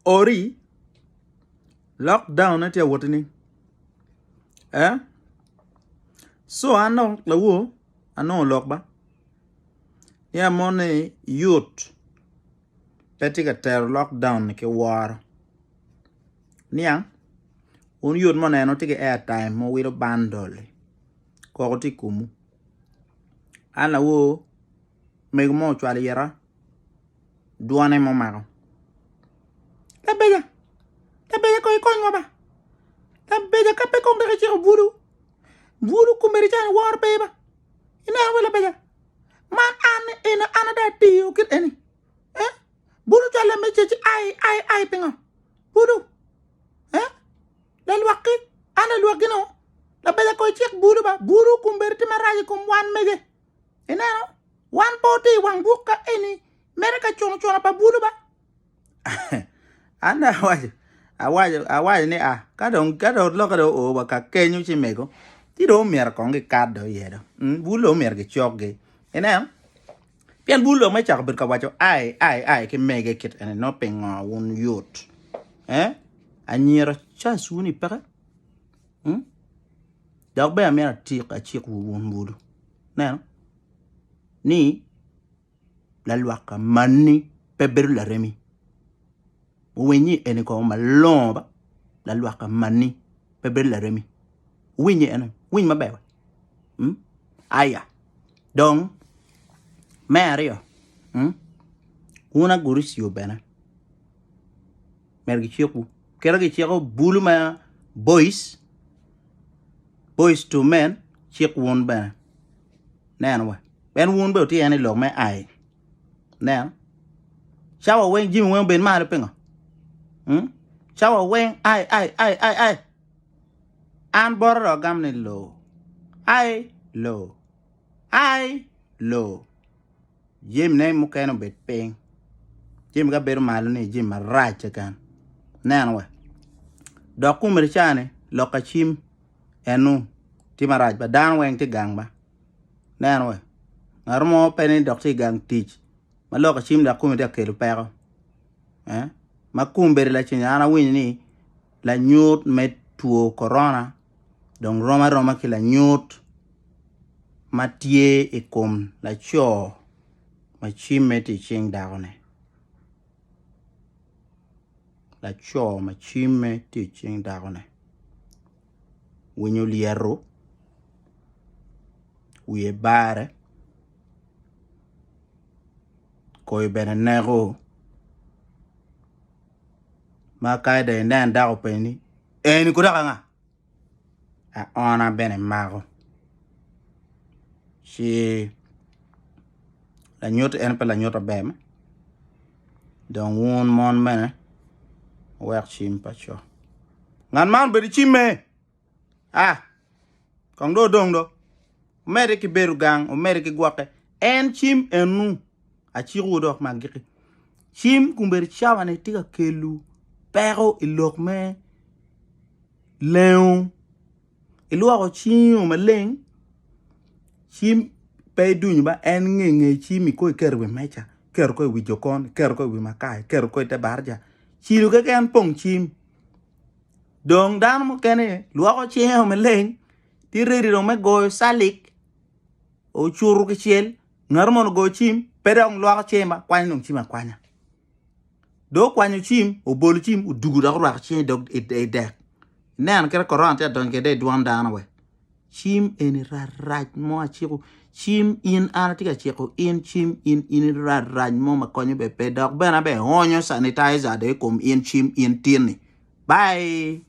ori lockdown na tia wotini so ano lawo ano lock ba ya mone youth petika ter lockdown ke war niang un youth mone no tike airtime mo wiro bundle ko ti kumu ala wo meg mo chwali yara dwoni mo mago la beja koy ngoba la beja kape ko ndere ci bulu ko meritan war beba ina wala beja man ana da tiyo kit eni bulu jalla me ci ay pinga bulu lel wakki ana lu wakino la beja koy ci bulu ba bulu ko merti maraji ko wan mege ina wan poti wan buka eni mereka chono pa bulu ba anda awaje ni kado lokado o baka kenyu chimego tiro mer konge kado yedo bulo mer ge chogge ena pian bulo me chak bir ka wacho ai ke mege kit ene no penga won yot anyira chasuni pere dog be amera tik a chik won bulu na ni la lwaka manni peber la remi wenyi ene ko malomba la lwaka manni peber la remi wenyi ene wenyi mabewa aya donc mario una gurisio bena mergi chiku kera gi chiku buluma boys to men chiku won bena nanwa ben won be ti ene lo me ai now shawa wen jim wen ben ma penga shawa wen ai an borro gamne lo ai lo jim ne mu keno bet peng jim ga ber malu ne jim racha kan nan wa dokumere chane lokachim enu timaraj ba dan wen ti gangba nan wa ngarmo peni dokti gang teach maloka chim da kuma da kelu pero makumber la chinyana wini la nyut met tuo corona donc roma ki la nyut matie e kom la cho ma chim meti ching daone la cho ma chim meti ching daone winyo liero wiye bare koy benego ma kay de ndan da ko peni eni ko daga nga ona bene mago si la nyot en pe la nyot bem donc won mon mena wax chim pacho ngan man be chime kong do dong do mere ki beru gang o mere ki gwake en chim enu a chiru do magiki chim kumber chawane tika kelu pero ilok me leon iluako chim maleng chim pe duny ba en ngenge chimi ko kerwe mecha ker ko wi jokon ker ko wi makai ker ko te barja chilu ke ken pong chim dong dan mo kene luako chim maleng tiriri do me go salik o churu ke chiel ngarmon go chim pedong luako chima kwany nung chima kwanya do kwanyu chim o bolu chim o dugu da ruak chim dog e dek nan kera korante don ke de duam dana we chim eni raraj mo achiku chim in anatika chiko in chim in raraj mo makonyo be pedok bena be honyo sanitizer de kom in chim in tini bye